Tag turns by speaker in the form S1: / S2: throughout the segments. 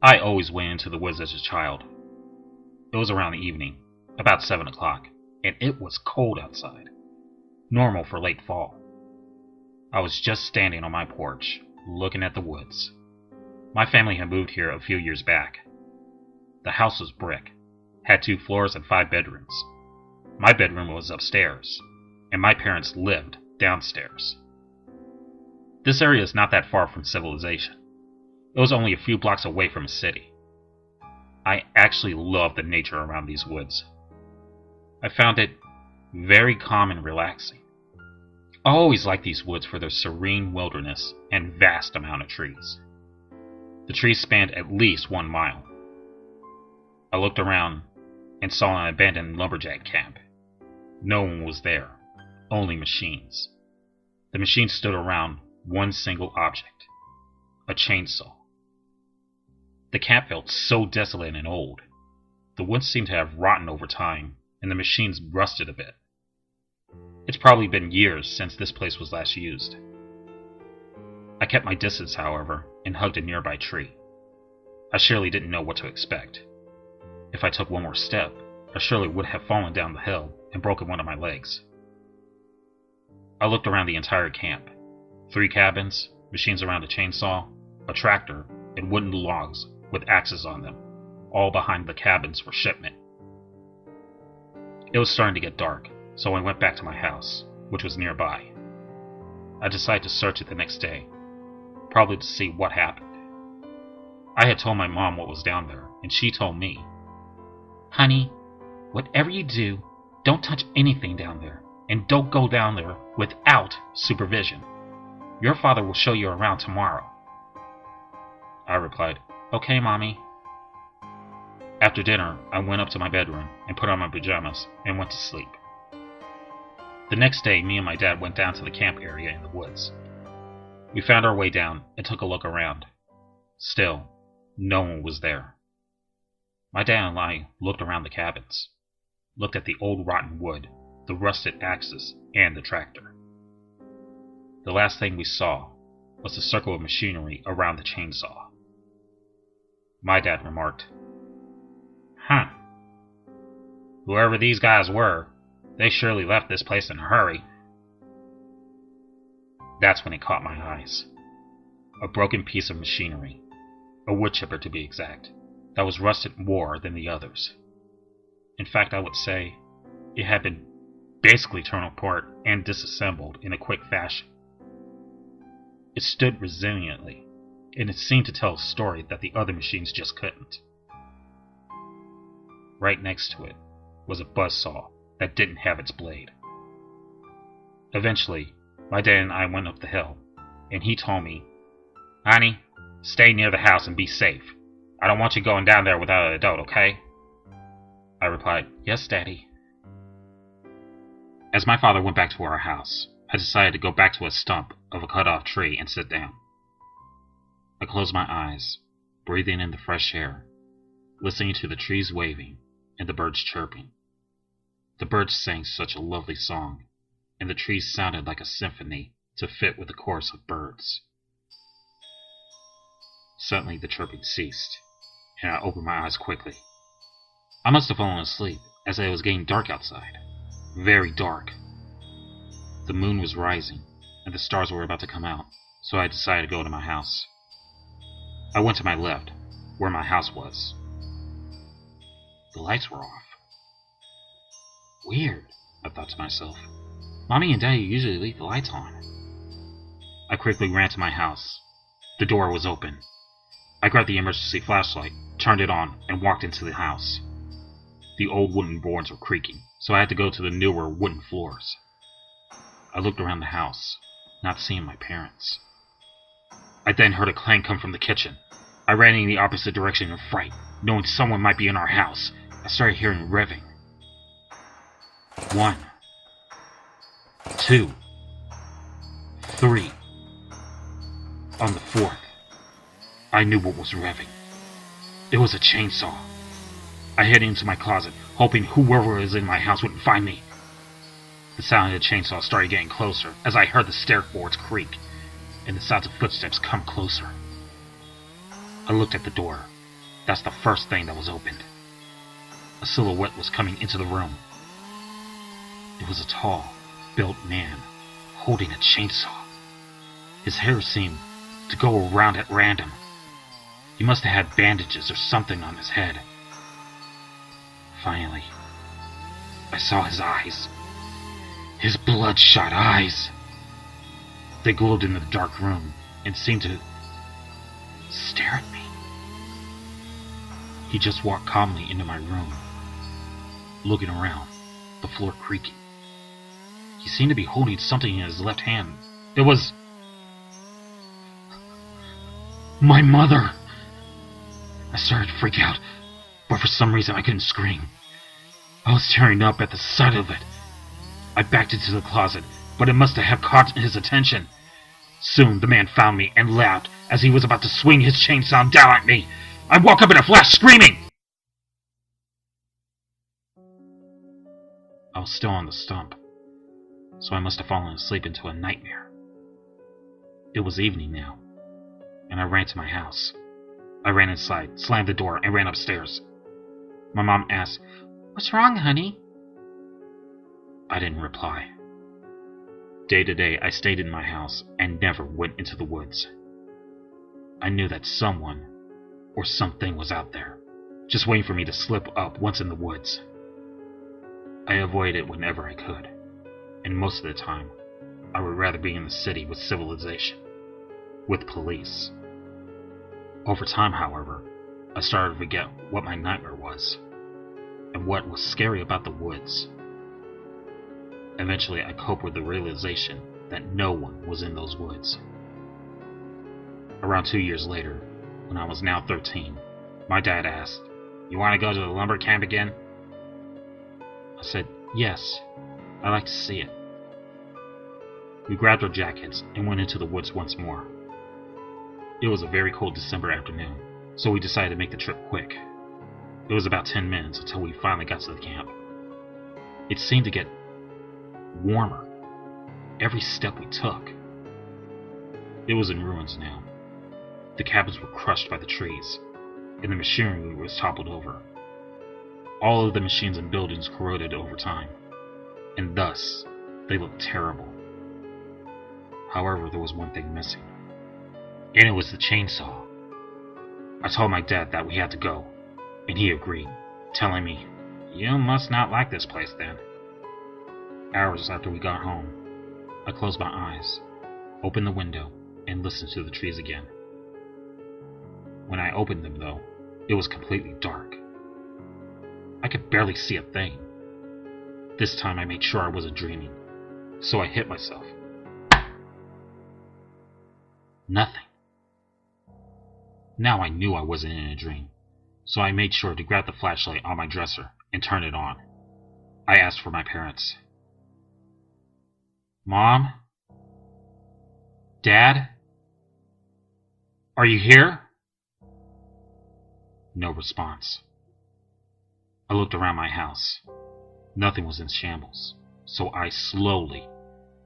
S1: I always went into the woods as a child. It was around the evening, about 7 o'clock, and it was cold outside, normal for late fall. I was just standing on my porch, looking at the woods. My family had moved here a few years back. The house was brick, had 2 floors and 5 bedrooms. My bedroom was upstairs, and my parents lived downstairs. This area is not that far from civilization. It was only a few blocks away from a city. I actually loved the nature around these woods. I found it very calm and relaxing. I always liked these woods for their serene wilderness and vast amount of trees. The trees spanned at least 1 mile. I looked around and saw an abandoned lumberjack camp. No one was there, only machines. The machines stood around one single object, a chainsaw. The camp felt so desolate and old. The wood seemed to have rotten over time, and the machines rusted a bit. It's probably been years since this place was last used. I kept my distance, however, and hugged a nearby tree. I surely didn't know what to expect. If I took one more step, I surely would have fallen down the hill and broken one of my legs. I looked around the entire camp. 3 cabins, machines around a chainsaw, a tractor, and wooden logs with axes on them, all behind the cabins for shipment. It was starting to get dark, so I went back to my house, which was nearby. I decided to search it the next day, probably to see what happened. I had told my mom what was down there, and she told me, "Honey, whatever you do, don't touch anything down there, and don't go down there without supervision. Your father will show you around tomorrow." I replied, "Okay, Mommy." After dinner, I went up to my bedroom and put on my pajamas and went to sleep. The next day, me and my dad went down to the camp area in the woods. We found our way down and took a look around. Still, no one was there. My dad and I looked around the cabins, looked at the old rotten wood, the rusted axes, and the tractor. The last thing we saw was the circle of machinery around the chainsaw. My dad remarked, "Huh. Whoever these guys were, they surely left this place in a hurry." That's when it caught my eyes. A broken piece of machinery, a wood chipper to be exact, that was rusted more than the others. In fact, I would say it had been basically torn apart and disassembled in a quick fashion. It stood resiliently, and it seemed to tell a story that the other machines just couldn't. Right next to it was a buzzsaw that didn't have its blade. Eventually, my dad and I went up the hill, and he told me, "Honey, stay near the house and be safe. I don't want you going down there without an adult, okay?" I replied, "Yes, Daddy." As my father went back to our house, I decided to go back to a stump of a cut-off tree and sit down. I closed my eyes, breathing in the fresh air, listening to the trees waving and the birds chirping. The birds sang such a lovely song, and the trees sounded like a symphony to fit with the chorus of birds. Suddenly the chirping ceased, and I opened my eyes quickly. I must have fallen asleep, as it was getting dark outside. Very dark. The moon was rising, and the stars were about to come out, so I decided to go to my house. I went to my left, where my house was. The lights were off. Weird, I thought to myself. Mommy and Daddy usually leave the lights on. I quickly ran to my house. The door was open. I grabbed the emergency flashlight, turned it on, and walked into the house. The old wooden boards were creaking, so I had to go to the newer wooden floors. I looked around the house, not seeing my parents. I then heard a clang come from the kitchen. I ran in the opposite direction in fright, knowing someone might be in our house. I started hearing revving. 1, 2, 3. On the 4th, I knew what was revving. It was a chainsaw. I headed into my closet, hoping whoever was in my house wouldn't find me. The sound of the chainsaw started getting closer as I heard the stair boards creak and the sounds of footsteps come closer. I looked at the door, That's the first thing that was opened. A silhouette was coming into the room. It was a tall, built man holding a chainsaw. His hair seemed to go around at random. He must have had bandages or something on his head. Finally, I saw his eyes. His bloodshot eyes. They glowed in the dark room and seemed to stare at me. He just walked calmly into my room, looking around, the floor creaking. He seemed to be holding something in his left hand. It was my mother. I started to freak out, but for some reason I couldn't scream. I was tearing up at the sight of it. I backed into the closet, but it must have caught his attention. Soon the man found me and laughed as he was about to swing his chainsaw down at me. I woke up in a flash, screaming! I was still on the stump, so I must have fallen asleep into a nightmare. It was evening now, and I ran to my house. I ran inside, slammed the door, and ran upstairs. My mom asked, "What's wrong, honey?" I didn't reply. Day to day, I stayed in my house and never went into the woods. I knew that someone or something was out there, just waiting for me to slip up once in the woods. I avoided it whenever I could, and most of the time, I would rather be in the city with civilization, with police. Over time, however, I started to forget what my nightmare was, and what was scary about the woods. Eventually, I coped with the realization that no one was in those woods. Around 2 years later, when I was now 13, my dad asked, "You want to go to the lumber camp again?" I said, "Yes, I'd like to see it." We grabbed our jackets and went into the woods once more. It was a very cold December afternoon, so we decided to make the trip quick. It was about 10 minutes until we finally got to the camp. It seemed to get warmer every step we took. It was in ruins now. The cabins were crushed by the trees, and the machinery was toppled over. All of the machines and buildings corroded over time, and thus they looked terrible. However, there was one thing missing, and it was the chainsaw. I told my dad that we had to go, and he agreed, telling me, "You must not like this place then." Hours after we got home, I closed my eyes, opened the window, and listened to the trees again. When I opened them, though, it was completely dark. I could barely see a thing. This time I made sure I wasn't dreaming, so I hit myself. Nothing. Now I knew I wasn't in a dream, so I made sure to grab the flashlight on my dresser and turn it on. I asked for my parents. "Mom? Dad? Are you here?" No response. I looked around my house. Nothing was in shambles, so I slowly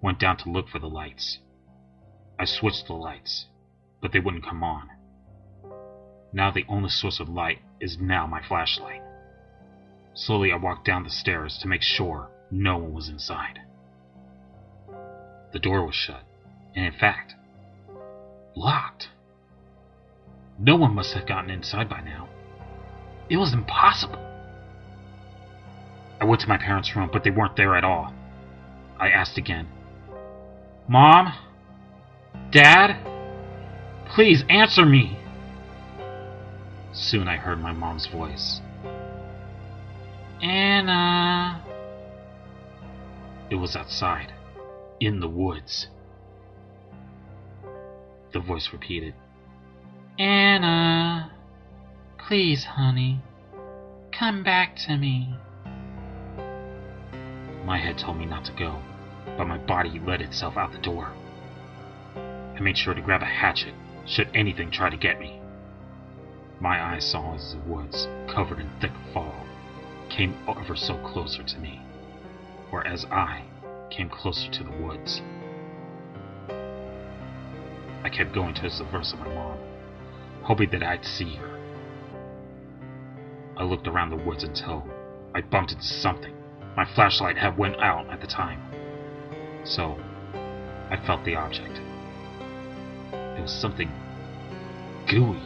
S1: went down to look for the lights. I switched the lights, but they wouldn't come on. Now the only source of light is now my flashlight. Slowly I walked down the stairs to make sure no one was inside. The door was shut, and in fact, locked. No one must have gotten inside by now. It was impossible. I went to my parents' room, but they weren't there at all. I asked again, "Mom? Dad? Please answer me." Soon I heard my mom's voice. "Anna." It was outside, in the woods. The voice repeated, "Anna, please, honey, come back to me." My head told me not to go, but my body let itself out the door. I made sure to grab a hatchet should anything try to get me. My eyes saw as the woods, covered in thick fog, came ever so closer to me, or as I came closer to the woods. I kept going towards the verse of my mom, hoping that I'd see her. I looked around the woods until I bumped into something. My flashlight had went out at the time, so I felt the object. It was something gooey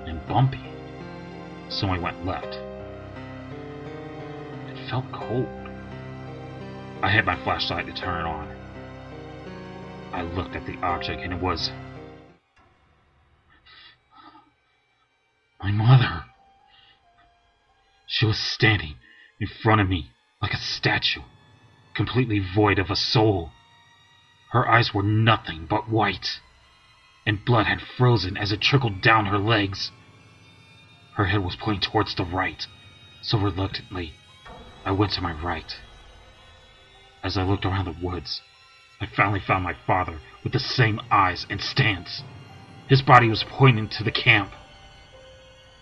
S1: and bumpy, so I went left. It felt cold. I had my flashlight to turn it on. I looked at the object and it was my mother. She was standing in front of me like a statue, completely void of a soul. Her eyes were nothing but white, and blood had frozen as it trickled down her legs. Her head was pointing towards the right, so reluctantly, I went to my right. As I looked around the woods, I finally found my father with the same eyes and stance. His body was pointing to the camp.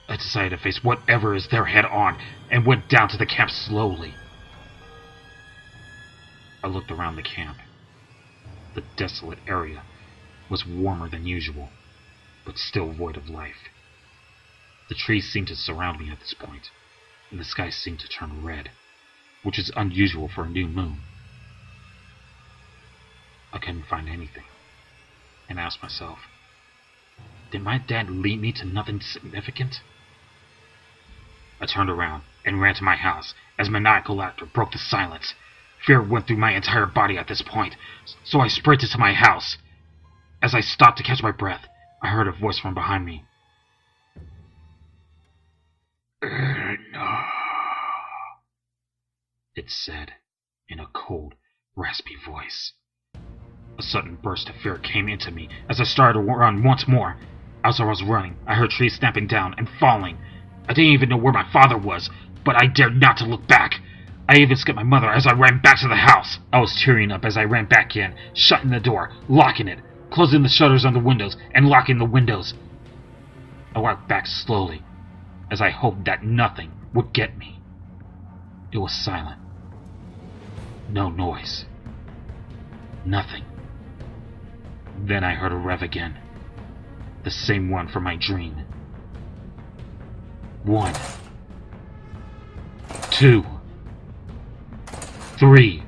S1: I decided to face whatever is there head on and went down to the camp slowly. I looked around the camp. The desolate area was warmer than usual, but still void of life. The trees seemed to surround me at this point, and the sky seemed to turn red, which is unusual for a new moon. I couldn't find anything, and asked myself, did my dad lead me to nothing significant? I turned around and ran to my house as maniacal laughter broke the silence. Fear went through my entire body at this point, so I sprinted to my house. As I stopped to catch my breath, I heard a voice from behind me. Erna, it said in a cold, raspy voice. A sudden burst of fear came into me as I started to run once more. As I was running, I heard trees snapping down and falling. I didn't even know where my father was, but I dared not to look back. I even skipped my mother as I ran back to the house. I was tearing up as I ran back in, shutting the door, locking it, closing the shutters on the windows, and locking the windows. I walked back slowly, as I hoped that nothing would get me. It was silent. No noise. Nothing. Then I heard a rev again. The same one from my dream. 1, 2, 3,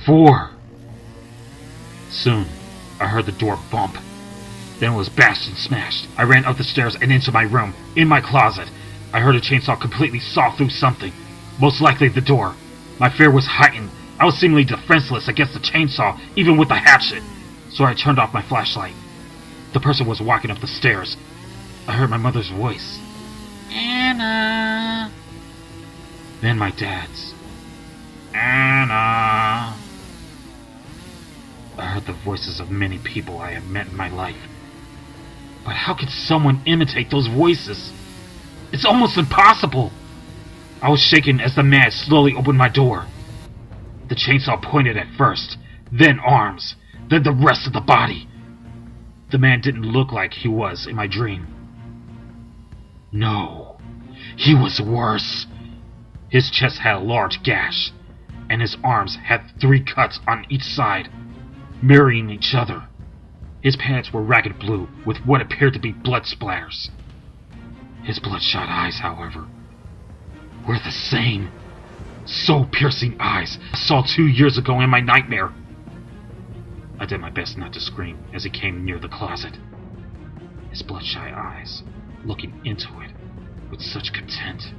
S1: 4. Soon, I heard the door bump. Then it was bashed and smashed. I ran up the stairs and into my room, in my closet. I heard a chainsaw completely saw through something, most likely the door. My fear was heightened. I was seemingly defenseless against the chainsaw, even with the hatchet. So I turned off my flashlight. The person was walking up the stairs. I heard my mother's voice. Anna. Then my dad's. Anna. I heard the voices of many people I have met in my life. But how could someone imitate those voices? It's almost impossible. I was shaken as the man slowly opened my door. The chainsaw pointed at first, then arms, then the rest of the body. The man didn't look like he was in my dream. No, he was worse. His chest had a large gash, and his arms had 3 cuts on each side, mirroring each other. His pants were ragged blue with what appeared to be blood splatters. His bloodshot eyes, however, were the same soul-piercing eyes I saw 2 years ago in my nightmare. I did my best not to scream as he came near the closet, his bloodshot eyes looking into it with such content.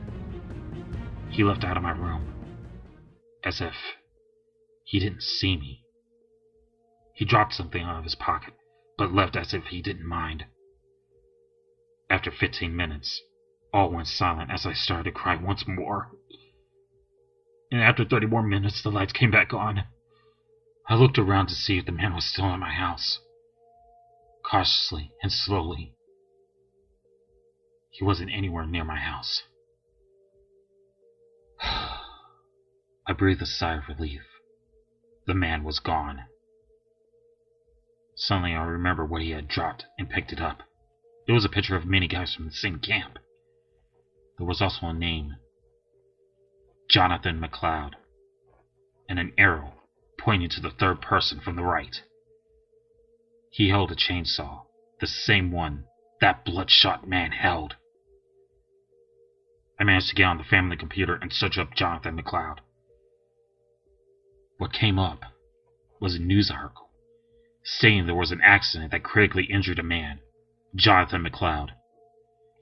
S1: He left out of my room, as if he didn't see me. He dropped something out of his pocket, but left as if he didn't mind. After 15 minutes, all went silent as I started to cry once more. And after 30 more minutes, the lights came back on. I looked around to see if the man was still in my house. Cautiously and slowly, he wasn't anywhere near my house. I breathed a sigh of relief. The man was gone. Suddenly I remembered what he had dropped and picked it up. It was a picture of many guys from the same camp. There was also a name, Jonathan MacLeod, and an arrow pointing to the third person from the right. He held a chainsaw, the same one that bloodshot man held. I managed to get on the family computer and search up Jonathan MacLeod. What came up was a news article stating there was an accident that critically injured a man, Jonathan MacLeod.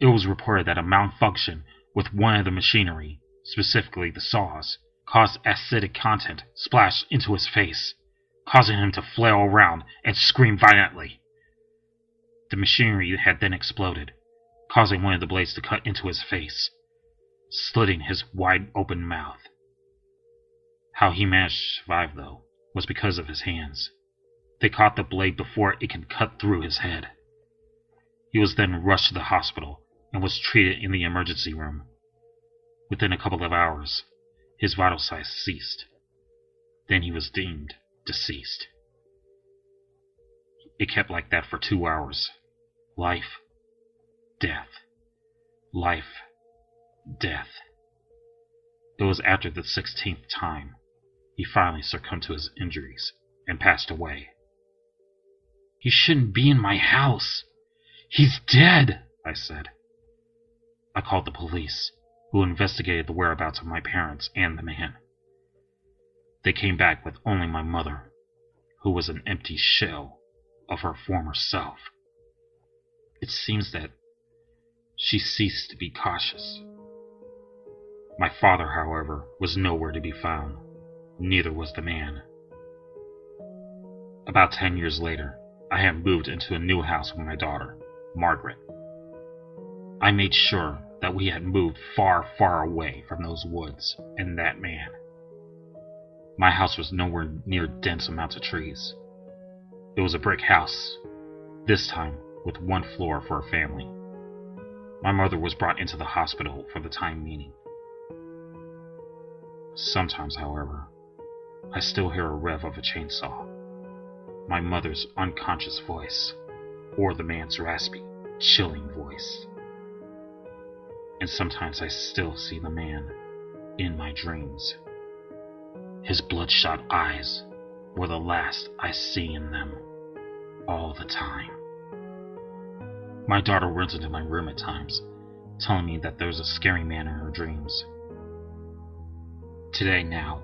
S1: It was reported that a malfunction with one of the machinery, specifically the saws, caused acidic content splashed into his face, causing him to flail around and scream violently. The machinery had then exploded, causing one of the blades to cut into his face, slitting his wide-open mouth. How he managed to survive, though, was because of his hands. They caught the blade before it could cut through his head. He was then rushed to the hospital and was treated in the emergency room. Within a couple of hours, his vital signs ceased. Then he was deemed deceased. It kept like that for 2 hours. Life, death, life, death. It was after the 16th time he finally succumbed to his injuries and passed away. "He shouldn't be in my house. He's dead," I said. I called the police, who investigated the whereabouts of my parents and the man. They came back with only my mother, who was an empty shell of her former self. It seems that she ceased to be cautious. My father, however, was nowhere to be found. Neither was the man. About 10 years later, I had moved into a new house with my daughter, Margaret. I made sure that we had moved far, far away from those woods and that man. My house was nowhere near dense amounts of trees. It was a brick house, this time with 1 floor for a family. My mother was brought into the hospital for the time being. Sometimes, however, I still hear a rev of a chainsaw, my mother's unconscious voice, or the man's raspy, chilling voice. And sometimes I still see the man in my dreams. His bloodshot eyes were the last I see in them, all the time. My daughter runs into my room at times, telling me that there's a scary man in her dreams. Today now,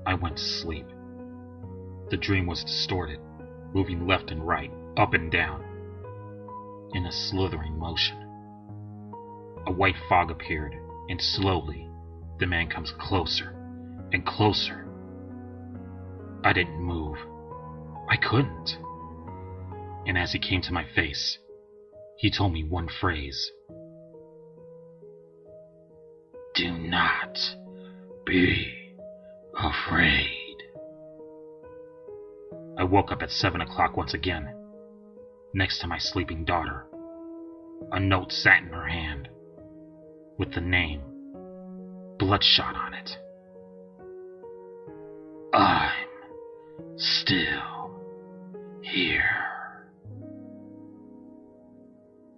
S1: I went to sleep. The dream was distorted, moving left and right, up and down, in a slithering motion. A white fog appeared, and slowly, the man comes closer and closer. I didn't move. I couldn't. And as he came to my face, he told me one phrase. "Do not be afraid." I woke up at 7 o'clock once again, next to my sleeping daughter. A note sat in her hand, with the name Bloodshot on it. "I'm still here."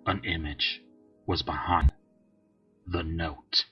S1: An image was behind the note.